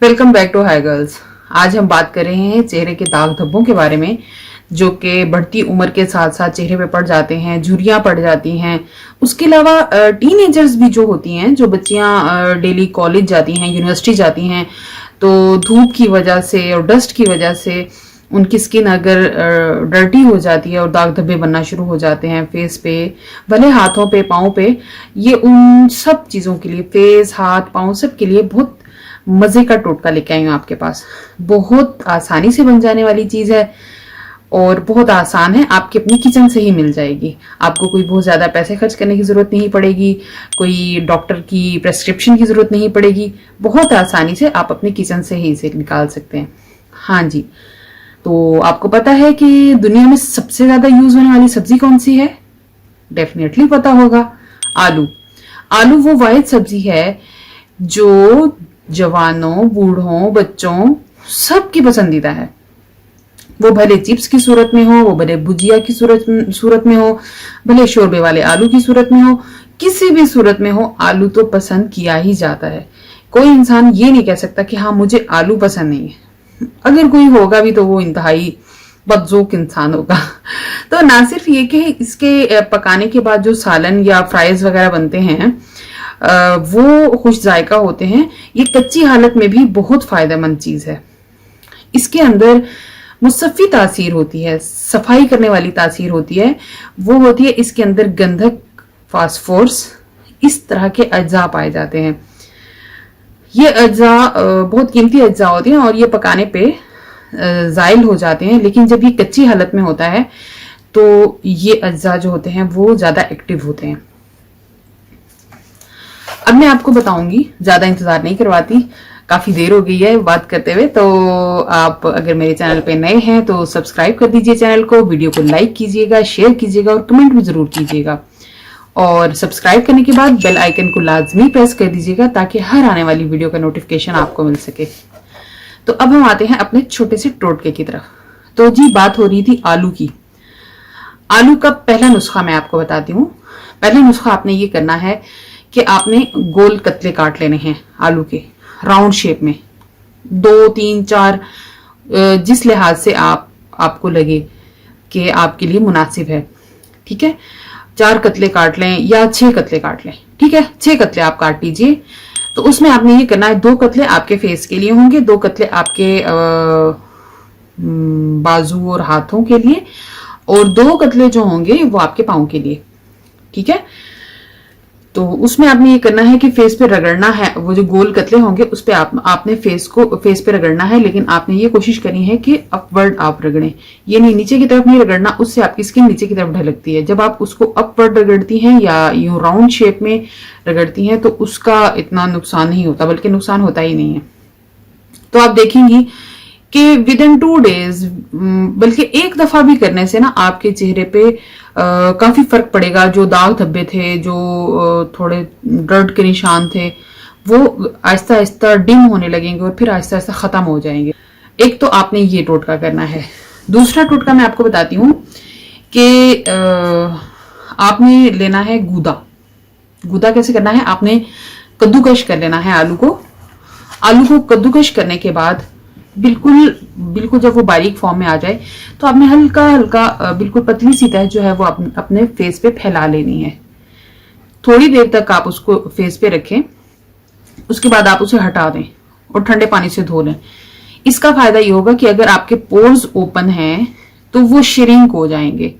Welcome back to high girls. आज हम बात कर रहे हैं चेहरे के दाग धब्बों के बारे में, जो कि बढ़ती उम्र के साथ साथ चेहरे पे पड़ जाते हैं, झुर्रियां पड़ जाती हैं। उसके अलावा टीनेजर्स भी जो होती हैं, जो बच्चियां डेली कॉलेज जाती हैं, यूनिवर्सिटी जाती हैं, तो धूप की वजह से और डस्ट की वजह से उनकी स्किन अगर डर्टी हो जाती है और दाग धब्बे बनना शुरू हो जाते हैं फेस पे, भले हाथों पे, पाँव पे, ये उन सब चीज़ों के लिए, फेस, हाथ, पाँव, सब के लिए बहुत मजे का टोटका लेके आई हूँ आपके पास। बहुत आसानी से बन जाने वाली चीज है और बहुत आसान है, आपके अपनी किचन से ही मिल जाएगी। आपको कोई बहुत ज्यादा पैसे खर्च करने की जरूरत नहीं पड़ेगी, कोई डॉक्टर की प्रेस्क्रिप्शन की जरूरत नहीं पड़ेगी। बहुत आसानी से आप अपनी किचन से ही इसे निकाल सकते हैं। हाँ जी, तो आपको पता है कि दुनिया में सबसे ज्यादा यूज होने वाली सब्जी कौन सी है? डेफिनेटली पता होगा, आलू। आलू वो वाहिद सब्जी है जो जवानों, बूढ़ों, बच्चों सबकी पसंदीदा है। वो भले चिप्स की सूरत में हो, वो भले भुजिया की सूरत में हो, भले शोरबे वाले आलू की सूरत में हो, किसी भी सूरत में हो, आलू तो पसंद किया ही जाता है। कोई इंसान ये नहीं कह सकता कि हाँ मुझे आलू पसंद नहीं है। अगर कोई होगा भी तो वो इंतहाई बदजोक इंसान होगा। तो ना सिर्फ ये कि इसके पकाने के बाद जो सालन या फ्राइज वगैरह बनते हैं वो खुश जायका होते हैं, ये कच्ची हालत में भी बहुत फायदेमंद चीज है। इसके अंदर मुसफ़ी तासीर होती है, सफाई करने वाली तासीर होती है। वो होती है इसके अंदर गंधक, फास्फोरस, इस तरह के अज्जा पाए जाते हैं। ये अज्जा बहुत कीमती अज्जा होते हैं और ये पकाने पे जायल हो जाते हैं, लेकिन जब ये कच्ची हालत में होता है तो ये अज्जा जो होते हैं वो ज्यादा एक्टिव होते हैं। अब मैं आपको बताऊंगी, ज्यादा इंतजार नहीं करवाती, काफी देर हो गई है बात करते हुए। तो आप अगर मेरे चैनल पे नए हैं तो सब्सक्राइब कर दीजिए चैनल को, वीडियो को लाइक कीजिएगा, शेयर कीजिएगा और कमेंट भी जरूर कीजिएगा। और सब्सक्राइब करने के बाद बेल आइकन को लाजमी प्रेस कर दीजिएगा ताकि हर आने वाली वीडियो का नोटिफिकेशन आपको मिल सके। तो अब हम आते हैं अपने छोटे से टोटके की तरफ। तो जी, बात हो रही थी आलू की। आलू का पहला नुस्खा मैं आपको बताती हूँ। पहले नुस्खा आपने ये करना है कि आपने गोल कतले काट लेने हैं आलू के, राउंड शेप में, 2, 3, 4, जिस लिहाज से आपको लगे कि आपके लिए मुनासिब है। ठीक है, 4 कतले काट लें या 6 कतले काट लें। ठीक है, 6 कतले आप काट लीजिए। तो उसमें आपने ये करना है, 2 कतले आपके फेस के लिए होंगे, 2 कतले आपके बाजू और हाथों के लिए, और 2 कतले जो होंगे वो आपके पाँव के लिए। ठीक है, तो उसमें आपने ये करना है कि फेस पे रगड़ना है। वो जो गोल कतले होंगे उस पे आपने फेस पे रगड़ना है, लेकिन आपने ये कोशिश करनी है कि अपवर्ड आप रगड़ें, ये नहीं नीचे की तरफ नहीं रगड़ना, उससे आपकी स्किन नीचे की तरफ ढलकती है। जब आप उसको अपवर्ड रगड़ती हैं या यूं राउंड शेप में रगड़ती हैं तो उसका इतना नुकसान नहीं होता, बल्कि नुकसान होता ही नहीं है। तो आप देखेंगी कि विद इन 2 डेज, बल्कि एक दफा भी करने से ना आपके चेहरे पे काफी फर्क पड़ेगा। जो दाग धब्बे थे, जो थोड़े डर्ट के निशान थे, वो आहिस्ता आहिस्ता डिम होने लगेंगे और फिर आहिस्ता आहिस्ता खत्म हो जाएंगे। एक तो आपने ये टोटका करना है। दूसरा टोटका मैं आपको बताती हूँ कि आपने लेना है गूदा। गूदा कैसे करना है? आपने कद्दूकश कर लेना है आलू को। आलू को कद्दूकश करने के बाद बिल्कुल बिल्कुल जब वो बारीक फॉर्म में आ जाए तो आपने हल्का हल्का बिल्कुल पतली सी तह जो है वो अपने फेस पे फैला लेनी है। थोड़ी देर तक आप उसको फेस पे रखें, उसके बाद आप उसे हटा दें और ठंडे पानी से धो लें। इसका फायदा ये होगा कि अगर आपके पोर्स ओपन हैं तो वो श्रिंक हो जाएंगे।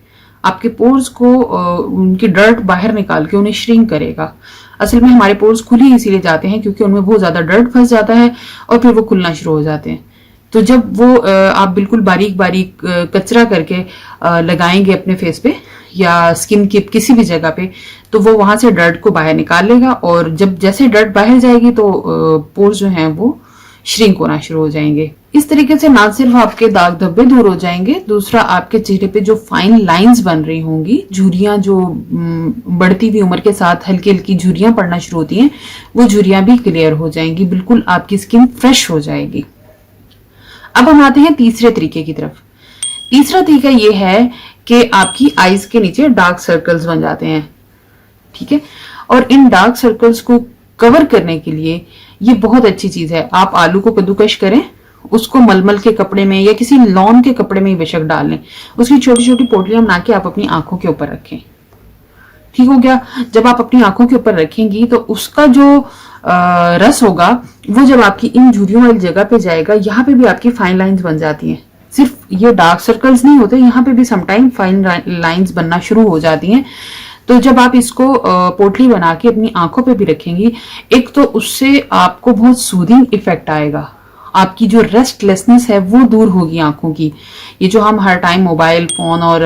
आपके पोर्स को उनकी डर्ट बाहर निकाल के उन्हें श्रिंक करेगा। असल में हमारे पोर्स खुल ही इसीलिए जाते हैं क्योंकि उनमें बहुत ज्यादा डर्ट फंस जाता है और फिर वो खुलना शुरू हो जाते हैं। तो जब वो आप बिल्कुल बारीक बारीक कचरा करके लगाएंगे अपने फेस पे या स्किन की किसी भी जगह पे, तो वो वहां से डर्ट को बाहर निकाल लेगा और जब जैसे डर्ट बाहर जाएगी तो पोर्स जो हैं वो श्रिंक होना शुरू हो जाएंगे। इस तरीके से ना सिर्फ आपके दाग धब्बे दूर हो जाएंगे, दूसरा आपके चेहरे पे जो फाइन लाइंस बन रही होंगी, झुर्रियां जो बढ़ती हुई उम्र के साथ हल्की हल्की झुर्रियां पड़ना शुरू होती हैं, वो झुर्रियां भी क्लियर हो जाएंगी। बिल्कुल आपकी स्किन फ्रेश हो जाएगी। अब हम आते हैं तीसरे तरीके की तरफ। तीसरा तरीका ये है कि आपकी आईज के नीचे डार्क सर्कल्स बन जाते हैं। ठीक है, और इन डार्क सर्कल्स को कवर करने के लिए ये बहुत अच्छी चीज है। आप आलू को कद्दूकश करें, उसको मलमल के कपड़े में या किसी लॉन के कपड़े में ही बेशक डाल लें, उसकी छोटी छोटी पोटलियां बना के आप अपनी आंखों के ऊपर रखें। ठीक हो गया। जब आप अपनी आंखों के ऊपर रखेंगी तो उसका जो रस होगा वो जब आपकी इन झुर्रियों वाली जगह पे जाएगा, यहाँ पे भी आपकी फाइन लाइंस बन जाती हैं। सिर्फ ये डार्क सर्कल्स नहीं होते, यहाँ पे भी समटाइम फाइन लाइंस बनना शुरू हो जाती हैं। तो जब आप इसको पोटली बना के अपनी आंखों पे भी रखेंगी, एक तो उससे आपको बहुत सूदिंग इफेक्ट आएगा, आपकी जो रेस्टलेसनेस है वो दूर होगी आंखों की। ये जो हम हर टाइम मोबाइल फोन और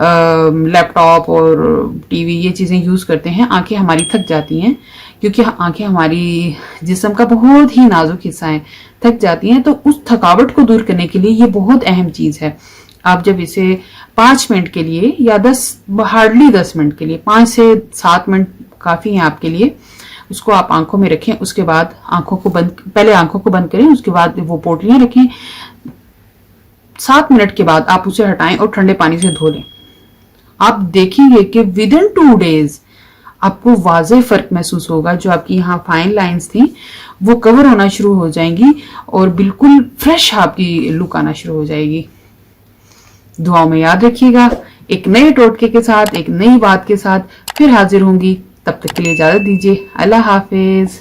लैपटॉप और टीवी ये चीजें यूज करते हैं, आंखें हमारी थक जाती हैं, क्योंकि आंखें हमारी जिस्म का बहुत ही नाजुक हिस्सा है, थक जाती हैं। तो उस थकावट को दूर करने के लिए ये बहुत अहम चीज है। आप जब इसे 5 मिनट के लिए या 10 मिनट के लिए, 5 से 7 मिनट काफी है आपके लिए, उसको आप आंखों में रखें। उसके बाद पहले आंखों को बंद करें, उसके बाद वो पोटलियां रखें। 7 मिनट के बाद आप उसे हटाएं और ठंडे पानी से धो लें। आप देखेंगे कि विद इन 2 डेज आपको वाज़ेह फर्क महसूस होगा। जो आपकी यहाँ फाइन लाइंस थी वो कवर होना शुरू हो जाएंगी और बिल्कुल फ्रेश आपकी लुक आना शुरू हो जाएगी। दुआओं में याद रखिएगा। एक नए टोटके के साथ, एक नई बात के साथ फिर हाजिर होंगी। तब तक के लिए इजाजत दीजिए। अल्लाह हाफिज।